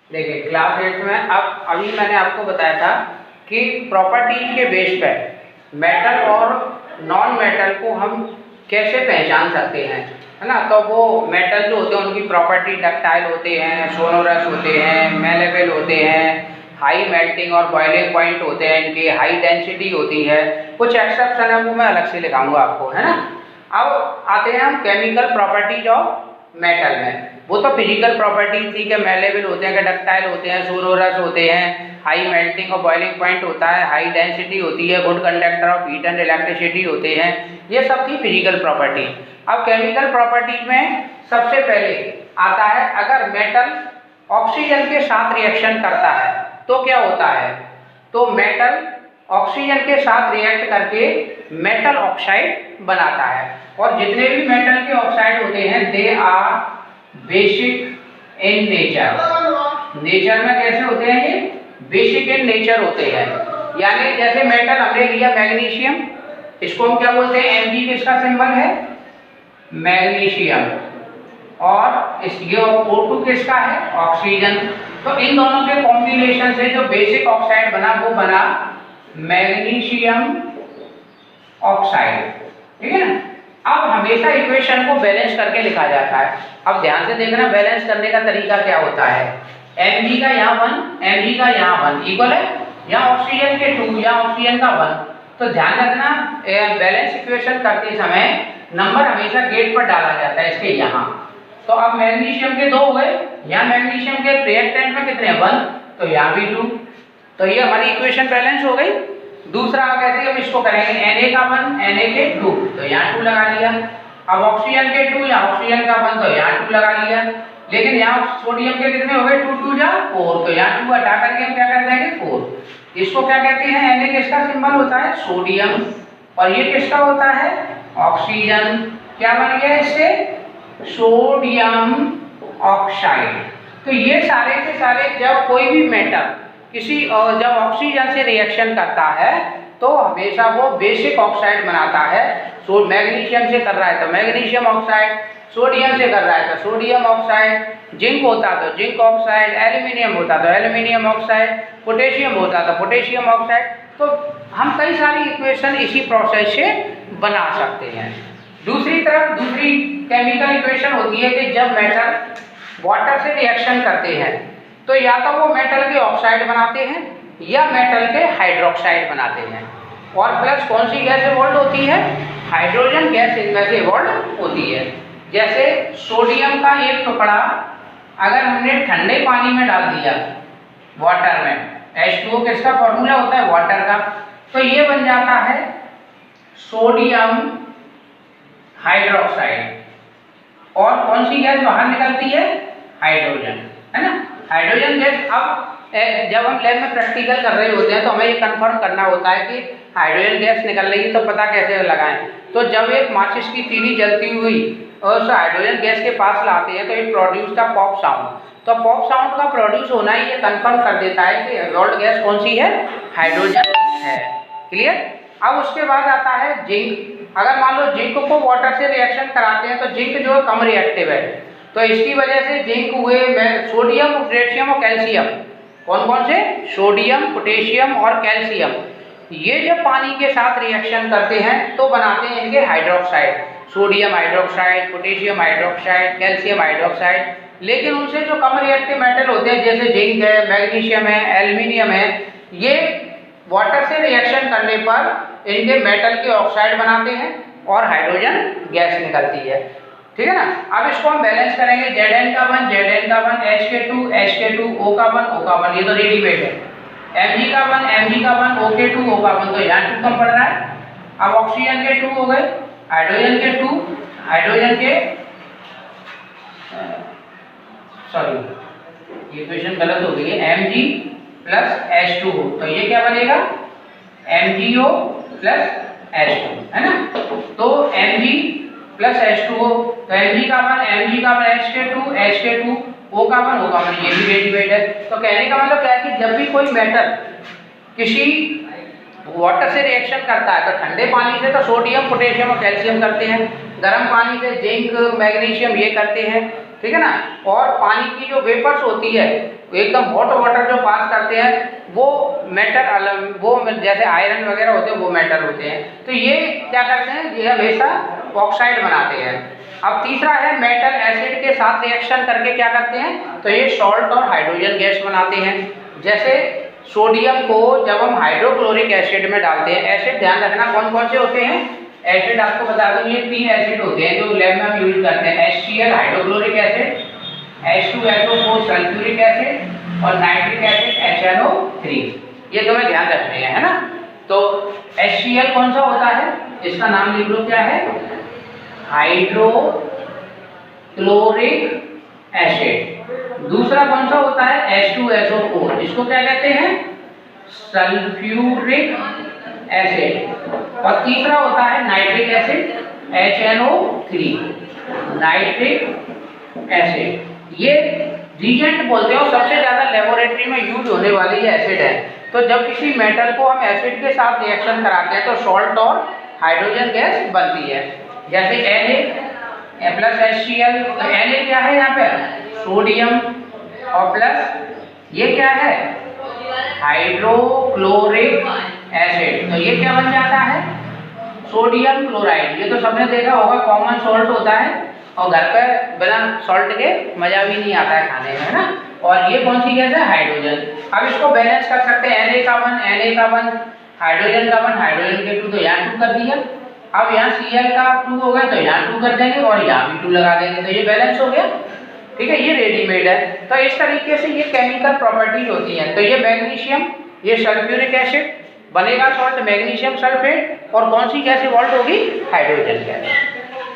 देखिए क्लास 8 में अब अभी मैंने आपको बताया था कि प्रॉपर्टीज के बेस पर मेटल और नॉन मेटल को हम कैसे पहचान सकते हैं, है ना। तो वो मेटल जो होते हैं उनकी प्रॉपर्टी डक्टाइल होते हैं, सोनोरस होते हैं, मेलेबल होते हैं, हाई मेल्टिंग और बॉइलिंग पॉइंट होते हैं, इनकी हाई डेंसिटी होती है। कुछ एक्सेप्शन है वो मैं अलग से लिखाऊंगा आपको, है ना। अब आते हैं हम केमिकल प्रॉपर्टीज ऑफ मेटल में। वो तो फिजिकल प्रॉपर्टीज थी कि मेलेबल होते हैं, कि डक्टाइल होते हैं, सोनोरस होते हैं, हाई मेल्टिंग और बॉइलिंग पॉइंट होता है, हाई डेंसिटी होती है, good conductor of heat and electricity होते हैं। ये सब थी फिजिकल प्रॉपर्टी। अब केमिकल प्रॉपर्टीज में सबसे पहले आता है, अगर मेटल ऑक्सीजन के साथ रिएक्शन करता है तो क्या होता है। तो मेटल ऑक्सीजन के साथ रिएक्ट करके मेटल ऑक्साइड बनाता है। और जितने भी मेटल के ऑक्साइड होते हैं they are basic in nature. Nature में कैसे होते हैं ये? बेसिक इन नेचर होते हैं। यानी जैसे मेटल हमने लिया मैग्नीशियम, इसको हम क्या बोलते हैं? Mg किसका सिंबल है? मैग्नीशियम। और इस ये O2 किसका है? ऑक्सीजन। तो इन दोनों के कॉम्बिनेशन से जो बेसिक ऑक्साइड बना वो बना मैग्नीशियम ऑक्साइड, ठीक है ना। अब हमेशा इक्वेशन को बैलेंस करके लिखा जाता है। अब ध्यान से देखना बैलेंस करने का तरीका क्या होता है। Mg का यहाँ 1, Mg का यहाँ 1 इक्वल है, यहाँ ऑक्सीजन के 2, यहाँ ऑक्सीजन का 1। तो ध्यान रखना बैलेंस इक्वेशन करते समय नंबर हमेशा गेट पर डाला जाता है इसके यहाँ। तो अब मैग्नीशियम के 2 हो गए, यहाँ मैग्नीशियम के रिएक्टेंट में कितने 1, तो यहाँ भी 2। तो ये हमारी इक्वेशन बैलेंस हो गई। दूसरा कैसे हम इसको करेंगे? Na का 1, Na के 2, तो यहाँ 2 लगा लिया। अब ऑक्सीजन के 2, यहाँ ऑक्सीजन का 1, तो यहाँ 2 लगा लिया। लेकिन यहाँ सोडियम के कितने हो गए? 2 2 जा 4, तो यहाँ 2 हटा करके हम क्या कर देंगे? 4। इसको क्या कहते हैं? Na किसका सिंबल होता है? सोडियम। और ये किसका होता है? ऑक्सीजन। क्या बन गया इससे? Sodium oxide. तो ये सारे के सारे जब कोई भी मेटल जब ऑक्सीजन से रिएक्शन करता है तो हमेशा वो बेसिक ऑक्साइड बनाता है। तो मैग्नीशियम से कर रहा है तो मैग्नीशियम ऑक्साइड, सोडियम से कर रहा है तो सोडियम ऑक्साइड, जिंक होता तो जिंक ऑक्साइड, एल्यूमिनियम होता तो एल्यूमिनियम ऑक्साइड, पोटेशियम होता तो पोटेशियम ऑक्साइड। तो हम कई सारी इक्वेशन इसी प्रोसेस से बना सकते हैं। दूसरी तरफ दूसरी केमिकल इक्वेशन होती है कि जब मेटल वाटर से रिएक्शन करते हैं तो या तो वो मेटल के ऑक्साइड बनाते हैं या मेटल के हाइड्रोक्साइड बनाते हैं। और प्लस कौन सी गैस इवॉल्व होती है? हाइड्रोजन गैस इनमें से इवॉल्व होती है। जैसे सोडियम का एक टुकड़ा अगर हमने ठंडे पानी में डाल दिया वाटर में, H2O किसका फॉर्मूला होता है? वाटर का। तो ये बन जाता है सोडियम हाइड्रोक्साइड। और कौन सी गैस बाहर निकलती है? हाइड्रोजन, है ना। हाइड्रोजन गैस अब जब हम लैब में प्रैक्टिकल कर रहे होते हैं तो हमें ये कंफर्म करना होता है कि हाइड्रोजन गैस निकल रही है, तो पता कैसे लगाएं। तो जब एक माचिस की तीली जलती हुई और उस हाइड्रोजन गैस के पास लाते हैं तो it produce the pop sound. तो पॉप साउंड का प्रोड्यूस होना ही ये कंफर्म कर देता है कि इवॉल्व्ड गैस कौन सी है? हाइड्रोजन है। क्लियर। अब उसके बाद आता है जिंक। अगर मान लो जिंक को वाटर से रिएक्शन कराते हैं तो जिंक जो है कम रिएक्टिव है, तो इसकी वजह से जिंक हुए सोडियम, पोटेशियम और कैल्शियम। कौन कौन से? सोडियम, पोटेशियम और कैल्शियम। ये जब पानी के साथ रिएक्शन करते हैं तो बनाते हैं इनके hydroxide. Sodium hydroxide, potassium hydroxide, calcium hydroxide. लेकिन उनसे जो कम रिएक्टिव मेटल होते हैं जैसे जिंक है, मैग्नीशियम है, एल्यूमिनियम है, ये वाटर से रिएक्शन करने पर इनके मेटल के ऑक्साइड बनाते हैं और हाइड्रोजन गैस निकलती है, ठीक है ना। अब इसको हम बैलेंस करेंगे। Zn का 1, Zn का 1, H2, H2, O का 1, O का 1, ये तो रेडीमेड है। Mg का 1, Mg का 1, O के 2, O का 1, तो यहाँ 2 कम पड़ रहा है। अब ऑक्सीजन के 2 हो गए, हाइड्रोजन के 2, हाइड्रोजन के सॉरी इक्वेशन गलत हो गई है, Mg प्लस H2O, तो ये क्या बनेगा? MgO प्लस H2, है ना। तो Mg प्लस H2O, तो Mg का 1, Mg का 1, H2, O का 1, O का 1, ये भी रेडीमेड है। तो कहने का मतलब क्या है कि जब भी कोई मेटल किसी वाटर से रिएक्शन करता है तो ठंडे पानी से तो सोडियम, पोटेशियम और कैल्शियम करते हैं, गर्म पानी से जिंक, मैग्नीशियम ये करते हैं, ठीक है ना। और पानी की जो वेपर्स होती है एकदम हॉट वाटर जो पास करते हैं वो मेटल, वो जैसे आयरन वगैरह होते हैं वो मेटल होते हैं। तो ये क्या करते हैं, ये हमेशा ऑक्साइड बनाते हैं। अब तीसरा है मेटल एसिड के साथ रिएक्शन करके क्या करते हैं, तो ये सॉल्ट और हाइड्रोजन गैस बनाते हैं। जैसे सोडियम को जब हम हाइड्रोक्लोरिक एसिड में डालते हैं, एसिड ध्यान रखना कौन कौन से होते हैं, एसिड आपको बता दूं ये 3 एसिड होते हैं जो लैब में हम यूज करते हैं, HCl hydrochloric acid, H2SO4 sulphuric acid और नाइट्रिक एसिड HNO3। ये तुम्हें ध्यान रखने हैं, है ना। तो HCl कौन सा होता है, इसका नाम लिख लो, क्या है, हाइड्रोक्लोरिक एसिड। दूसरा कौन सा होता है, H2SO4, इसको क्या कहते हैं, सल्फ्यूरिक एसिड। और तीसरा होता है nitric acid, HNO3, nitric acid. ये रिएजेंट बोलते हैं और सबसे ज्यादा लेबोरेटरी में यूज होने वाली ये एसिड है। तो जब किसी मेटल को हम एसिड के साथ रिएक्शन कराते हैं तो सॉल्ट और हाइड्रोजन गैस बनती है। जैसे Na प्लस HCl, तो Na क्या है यहाँ पे, सोडियम, और प्लस ये क्या है, हाइड्रोक्लोरिक एसिड। तो ये क्या बन जाता है, सोडियम क्लोराइड। ये तो सबने देखा होगा, कॉमन सॉल्ट होता है और घर पे बिना सॉल्ट के मजा भी नहीं आता है खाने में, है ना। और ये कौन सी गैस है, हाइड्रोजन। अब इसको बैलेंस कर सकते हैं, Na का 1 Na का 1, हाइड्रोजन का 1 हाइड्रोजन के 2, तो यहाँ 2 कर दिया। अब यहाँ Cl का 2 हो गया तो यहाँ 2 कर देंगे और यहाँ भी 2 लगा देंगे, तो ये बैलेंस हो गया। ठीक है, ये रेडीमेड है। तो इस तरीके से ये केमिकल प्रॉपर्टीज होती हैं। तो ये मैग्नीशियम, ये सल्फ्यूरिक एसिड बनेगा सॉल्ट मैग्नीशियम सल्फेट, और कौन सी गैस इवॉल्व होगी, हाइड्रोजन गैस।